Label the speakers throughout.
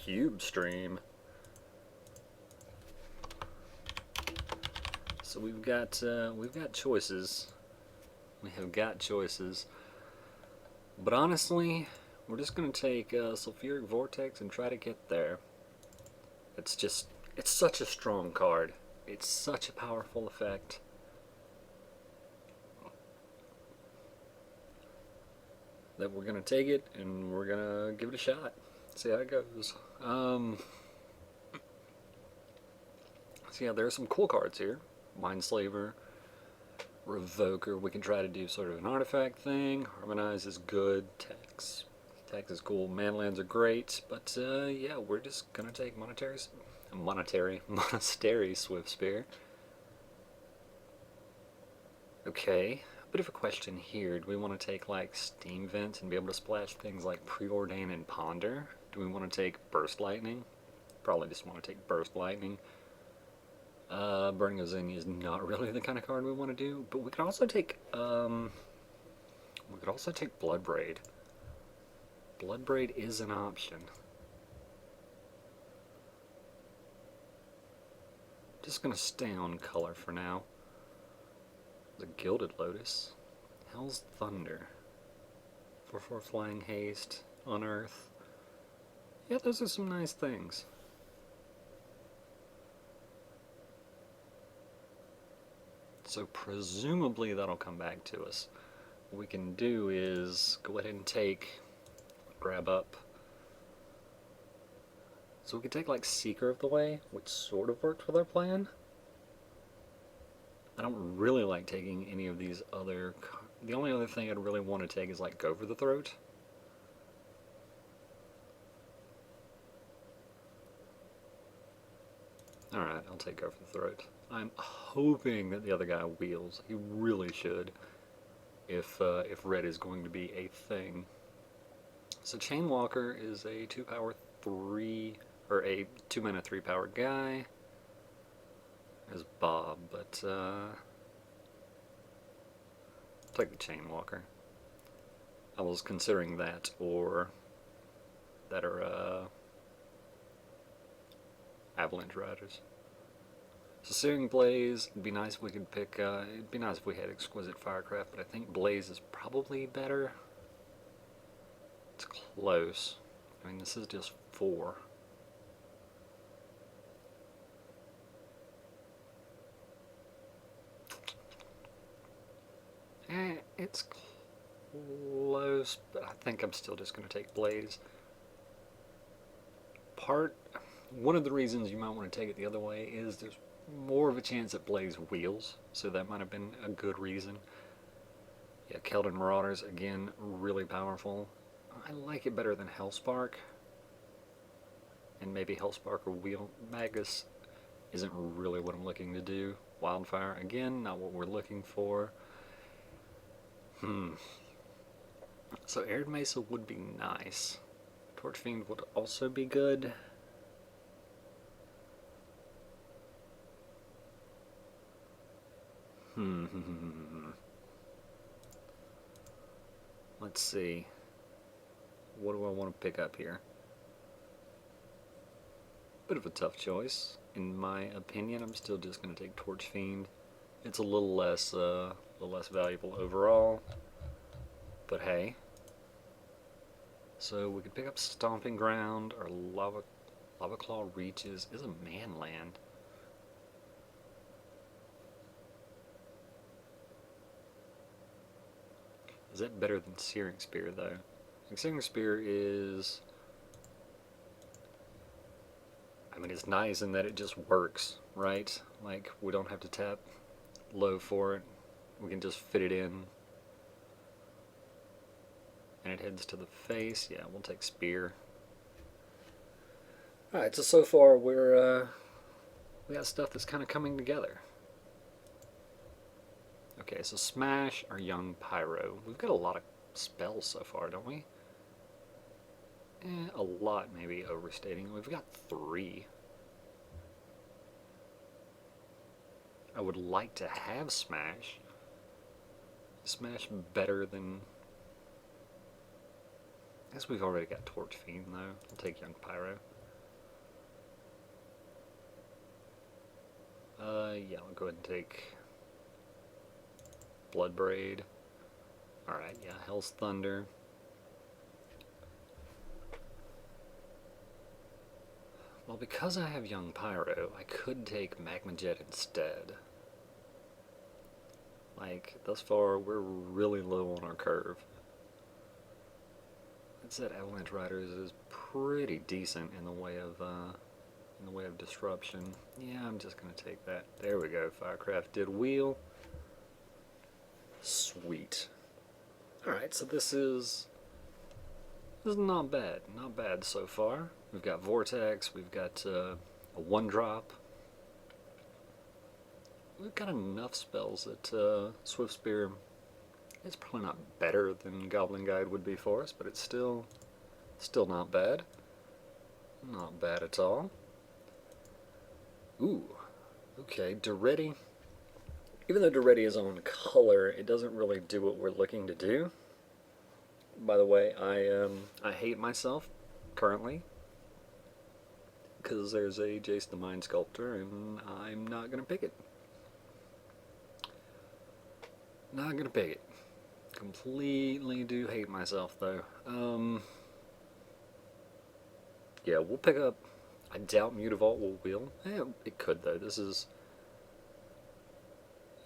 Speaker 1: Cube Stream. So we've got choices. We have got choices. But honestly, we're just gonna take Sulfuric Vortex and try to get there. It's such a strong card. It's such a powerful effect. That we're gonna take it and we're gonna give it a shot. See how it goes. So yeah, there are some cool cards here. Mindslaver, Revoker. We can try to do sort of an artifact thing. Harmonize is good. Tax is cool. Manlands are great, but yeah, we're just gonna take Monastery Swiftspear. Okay, a bit of a question here. Do we want to take like Steam Vent and be able to splash things like Preordain and Ponder? Do we want to take Burst Lightning? Probably just want to take Burst Lightning. Burning of Xenia is not really the kind of card we want to do, but we could also take Bloodbraid. Bloodbraid is an option. Just gonna stay on color for now. The Gilded Lotus. Hell's Thunder. 4/4 Flying Haste. Unearth. Yeah, those are some nice things. So presumably that'll come back to us. What we can do is go ahead and grab up. So we could take like Seeker of the Way, which sort of worked with our plan. I don't really like taking any of these other... The only other thing I'd really want to take is like Go for the Throat. Alright, I'll take Go for the Throat. I'm hoping that the other guy wheels. He really should, if red is going to be a thing. So Chainwalker is a 2-power 3, or a 2-mana 3-power guy. There's Bob, but I'll take the Chainwalker. I was considering that or Avalanche Riders. So Searing Blaze, it'd be nice if we could pick, it'd be nice if we had Exquisite Firecraft, but I think Blaze is probably better. It's close. I mean, this is just 4. It's close, but I think I'm still just going to take Blaze. One of the reasons you might want to take it the other way is there's more of a chance that Blaze wheels, so that might have been a good reason. Yeah, Keldon Marauders, again, really powerful. I like it better than Hellspark. And maybe Hellspark or Wheel Magus isn't really what I'm looking to do. Wildfire, again, not what we're looking for. So Arid Mesa would be nice. Torchfiend would also be good. Let's see. What do I want to pick up here? Bit of a tough choice. In my opinion, I'm still just going to take Torchfiend. It's a little less valuable overall. But hey. So we could pick up Stomping Ground or Lava Claw Reaches is a manland. Is that better than Searing Spear though? Like, Searing Spear is... I mean, it's nice in that it just works, right? Like, we don't have to tap low for it. We can just fit it in. And it heads to the face. Yeah, we'll take Spear. Alright, so far we got stuff that's kind of coming together. Okay, so Smash or Young Pyro. We've got a lot of spells so far, don't we? A lot maybe overstating. We've got 3. I would like to have Smash. Smash better than... I guess we've already got Torchfiend though. I'll take Young Pyro. Yeah, I'll go ahead and take Bloodbraid. Alright, yeah, Hell's Thunder. Well, because I have Young Pyro, I could take Magma Jet instead. Like, thus far, we're really low on our curve. That said, Avalanche Riders is pretty decent in the way of disruption. Yeah, I'm just gonna take that. There we go. Firecraft did wheel. Sweet. All right, so this is not bad. Not bad so far. We've got Vortex. We've got a 1-drop. We've got enough spells that Swift Spear is probably not better than Goblin Guide would be for us, but it's still not bad. Not bad at all. Ooh, okay, Duretti. Even though Duretti is on color, it doesn't really do what we're looking to do. By the way, I hate myself currently because there's a Jace the Mind Sculptor, and I'm not gonna pick it. Not gonna pick it. Completely do hate myself though. Yeah, we'll pick up. I doubt Mutavault will wheel. Yeah, it could though. This is.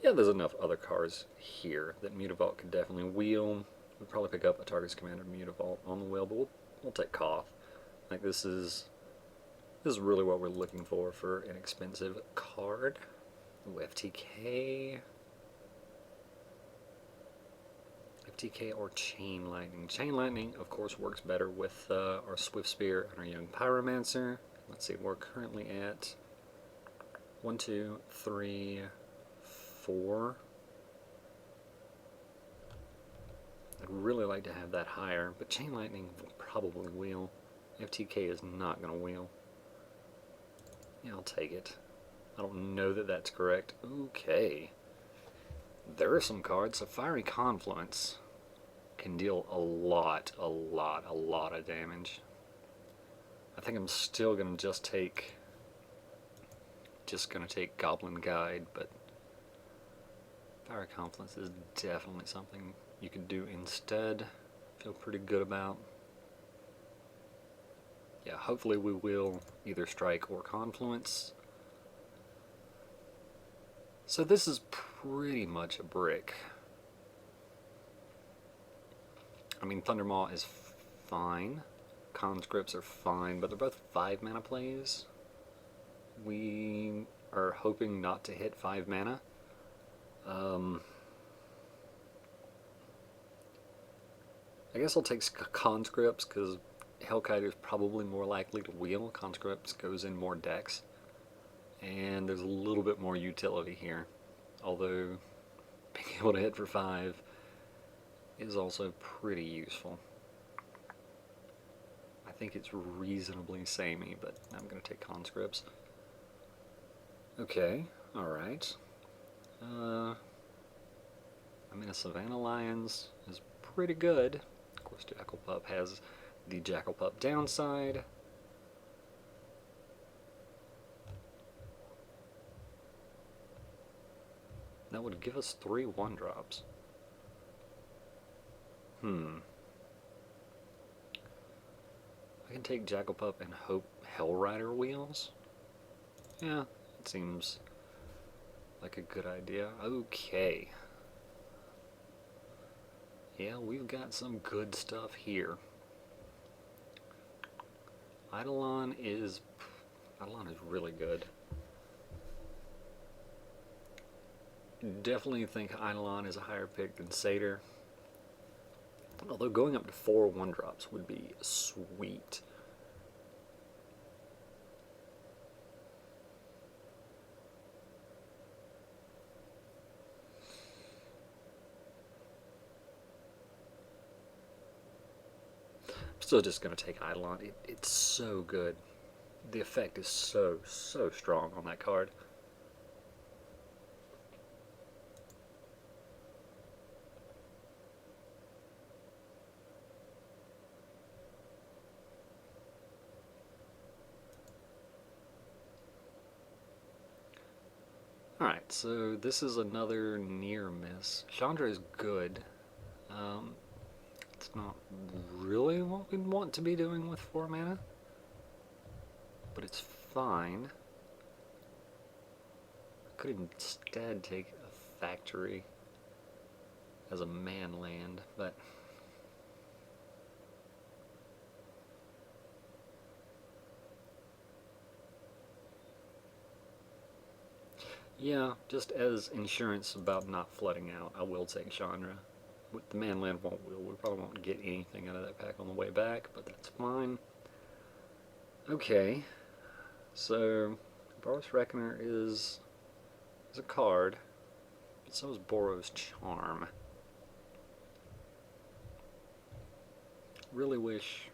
Speaker 1: Yeah, there's enough other cards here that Mutavault could definitely wheel. We'll probably pick up a target's commander Mutavault on the wheel, but we'll take Koth. Like this is really what we're looking for an expensive card. Ooh, FTK. FTK or Chain Lightning. Chain Lightning, of course, works better with our Swift Spear and our Young Pyromancer. Let's see, we're currently at 1, 2, 3, 4. I'd really like to have that higher, but Chain Lightning will probably wheel. FTK is not going to wheel. Yeah, I'll take it. I don't know that that's correct. Okay. There are some cards. So Fiery Confluence can deal a lot of damage. I think I'm still going to just going to take Goblin Guide, but Fiery Confluence is definitely something you could do instead. Feel pretty good about. Yeah, hopefully we will either strike or confluence. So this is pretty much a brick. I mean, Thundermaw is fine. Conscripts are fine, but they're both 5 mana plays. We are hoping not to hit 5 mana. I guess I'll take Conscripts because Hellkite is probably more likely to wheel. Conscripts goes in more decks. And there's a little bit more utility here. Although being able to hit for 5 is also pretty useful. I think it's reasonably samey, but I'm going to take Conscripts. Okay, alright. I mean, a Savannah Lions is pretty good. Of course, Jackal Pup has the Jackal Pup downside. That would give us 3 1-drops. I can take Jackal Pup and hope Hellrider wheels. Yeah, it seems like a good idea. Okay. Yeah, we've got some good stuff here. Eidolon is really good. Definitely think Eidolon is a higher pick than Satyr. Although going up to 4 1-drops would be sweet. I'm still just going to take Eidolon. It's so good. The effect is so strong on that card. Alright, so this is another near miss. Chandra is good. Um, it's not really what we'd want to be doing with 4 mana, but it's fine. I could instead take a factory as a man land, but yeah, just as insurance about not flooding out, I will take Chandra. With the man land we probably won't get anything out of that pack on the way back, but that's fine. Okay, so Boros Reckoner is a card, but so is Boros Charm. Really wish,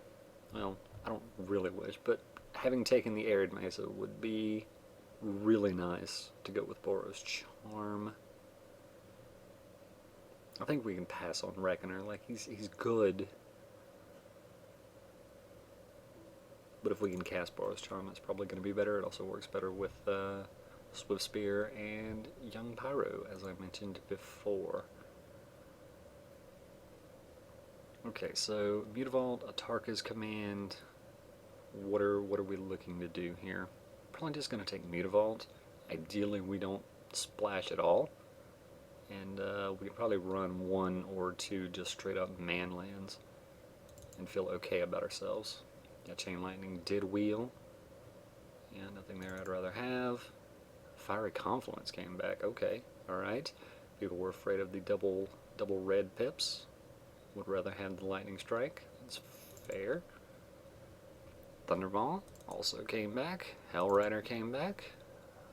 Speaker 1: well, I don't really wish, but having taken the Arid Mesa would be really nice to go with Boros Charm. I think we can pass on Reckoner. Like, he's good. But if we can cast Boros Charm, that's probably going to be better. It also works better with Swift Spear and Young Pyro, as I mentioned before. Okay, so Mutavault, Atarka's Command. What are we looking to do here? Probably just going to take Mutavault. Ideally, we don't splash at all. And we can probably run 1 or 2 just straight up man lands and feel okay about ourselves. Yeah, Chain Lightning did wheel. Yeah, nothing there I'd rather have. Fiery Confluence came back. Okay, alright. People were afraid of the double red pips. Would rather have the Lightning Strike. That's fair. Thunderball also came back. Hellrider came back.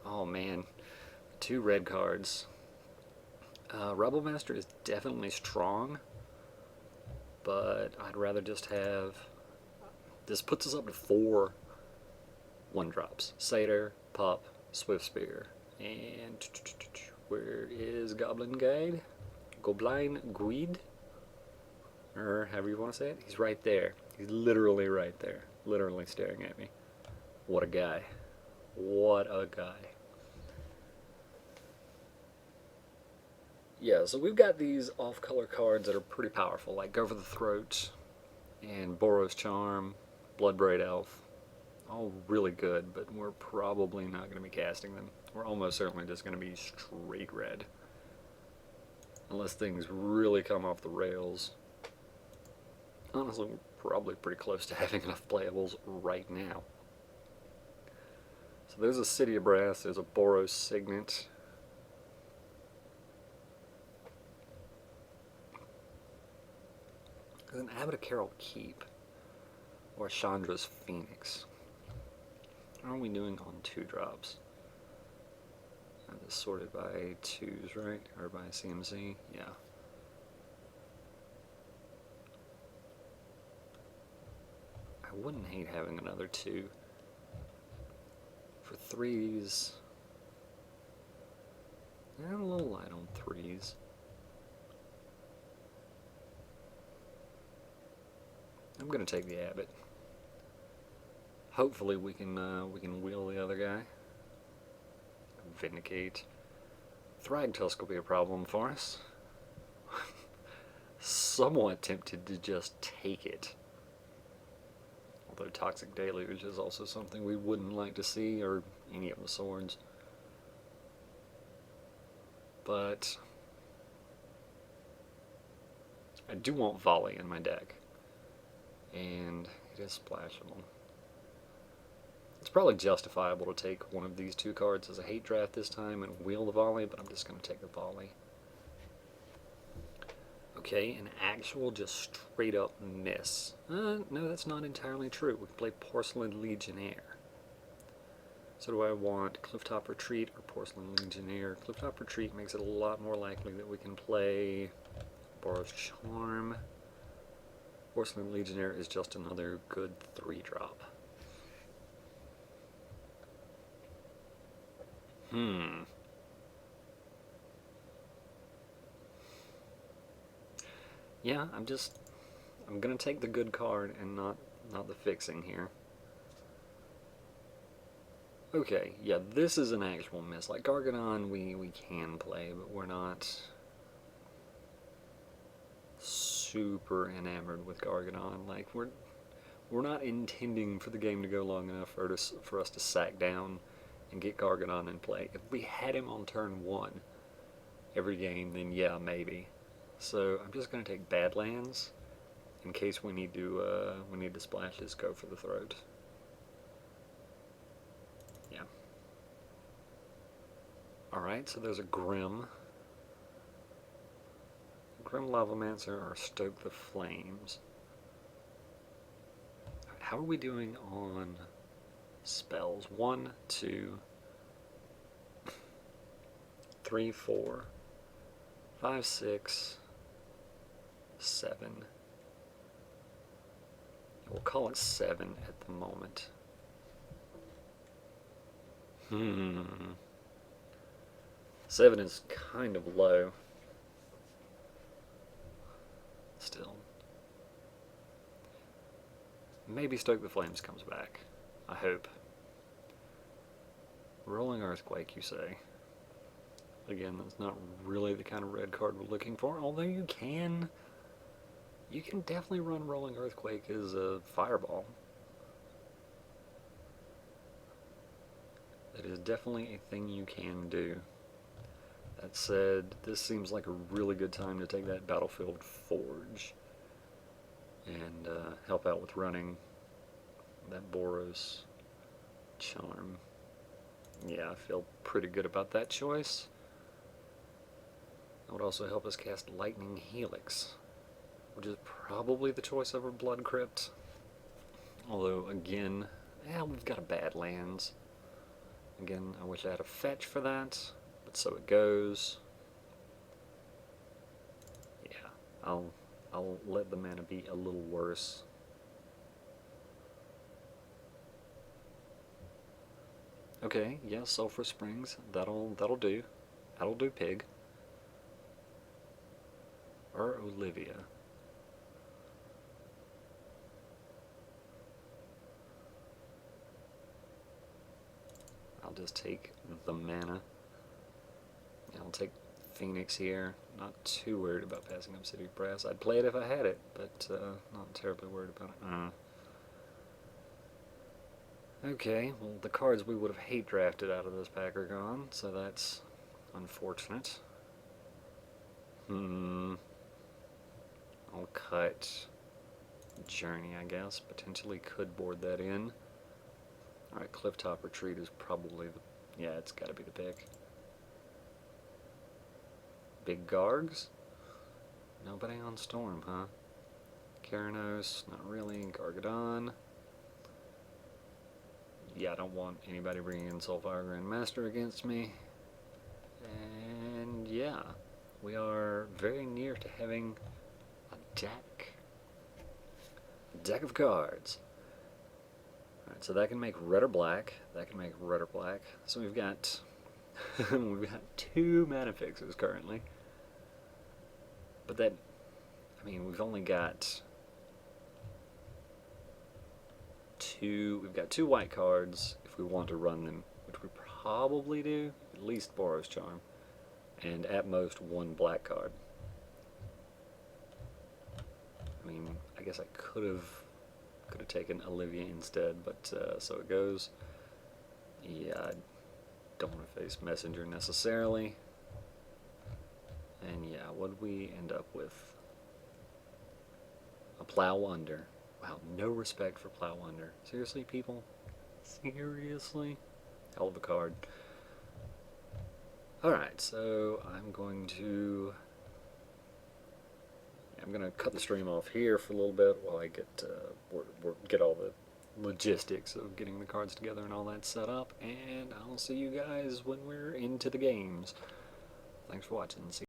Speaker 1: Oh man, 2 red cards. Rebel Master is definitely strong, but I'd rather just have... This puts us up to 4 1-drops. Satyr, Pup, Swift Spear. And where is Goblin Guide? Goblin Guide? Or however you want to say it. He's right there. He's literally right there. Literally staring at me. What a guy. What a guy. Yeah, so we've got these off-color cards that are pretty powerful, like Go for the Throat and Boros Charm, Bloodbraid Elf. All really good, but we're probably not going to be casting them. We're almost certainly just going to be straight red. Unless things really come off the rails. Honestly, we're probably pretty close to having enough playables right now. So there's a City of Brass, there's a Boros Signet. There's an Abbot of Carol Keep, or Chandra's Phoenix. How are we doing on 2-drops? This is sorted by 2s, right? Or by CMC? Yeah. I wouldn't hate having another 2. For 3s, I'm a little light on 3s. I'm gonna take the Abbot. Hopefully we can wheel the other guy. Vindicate. Thragtusk will be a problem for us. Somewhat tempted to just take it. Although Toxic Deluge is also something we wouldn't like to see, or any of the swords. But I do want Volley in my deck. And it is splashable. It's probably justifiable to take one of these 2 cards as a hate draft this time and wheel the Volley, but I'm just going to take the Volley. Okay, an actual just straight up miss. No, that's not entirely true. We can play Porcelain Legionnaire. So do I want Clifftop Retreat or Porcelain Legionnaire? Clifftop Retreat makes it a lot more likely that we can play Boros Charm. Porcelain Legionnaire is just another good 3-drop. Yeah, I'm gonna take the good card and not the fixing here. Okay, yeah, this is an actual miss. Like Gargadon, we can play, but we're not super enamored with Gargadon. Like we're not intending for the game to go long enough for us to sack down and get Gargadon in play. If we had him on turn 1 every game, then yeah, maybe. So I'm just gonna take Badlands in case we need to splash his Go for the Throat. Yeah. Alright, so there's a Grim. Grim Lavamancer or Stoke the Flames. How are we doing on spells? 1, 2, 3, 4, 5, 6, 7. We'll call it 7 at the moment. 7 is kind of low. Still. Maybe Stoke the Flames comes back. I hope. Rolling Earthquake, you say? Again, that's not really the kind of red card we're looking for, although you can definitely run Rolling Earthquake as a Fireball. That is definitely a thing you can do. That said, this seems like a really good time to take that Battlefield Forge and help out with running that Boros Charm. Yeah, I feel pretty good about that choice. It would also help us cast Lightning Helix, which is probably the choice over Blood Crypt. Although, again, we've got a Badlands. Again, I wish I had a fetch for that, but so it goes. Yeah, I'll let the mana be a little worse. Okay, yeah, Sulphur Springs. That'll do. That'll do, Pig. Or Olivia. I'll just take the mana. I'll take Phoenix here. Not too worried about passing up City of Brass. I'd play it if I had it, but not terribly worried about it. Okay, well the cards we would have hate drafted out of this pack are gone, so that's unfortunate. I'll cut Journey, I guess. Potentially could board that in. Alright, Clifftop Retreat is probably the... yeah, it's gotta be the pick. Big Gargs? Nobody on Storm, huh? Keranos, not really. Gargadon. Yeah, I don't want anybody bringing in Soulfire Grandmaster against me. And yeah, we are very near to having a deck. A deck of cards. Alright, so that can make red or black. That can make red or black. So we've got we've got 2 mana fixers currently. But that, I mean, we've only got we've got 2 white cards if we want to run them, which we probably do, at least Boros Charm, and at most 1 black card. I mean, I guess I could have taken Olivia instead, but so it goes. Yeah, I don't want to face Messenger necessarily. And yeah, what did we end up with? A Plow Under. Wow, no respect for Plow Under. Seriously, people? Seriously? Hell of a card. Alright, so I'm going to cut the stream off here for a little bit while I get all the logistics of getting the cards together and all that set up, and I'll see you guys when we're into the games. Thanks for watching. See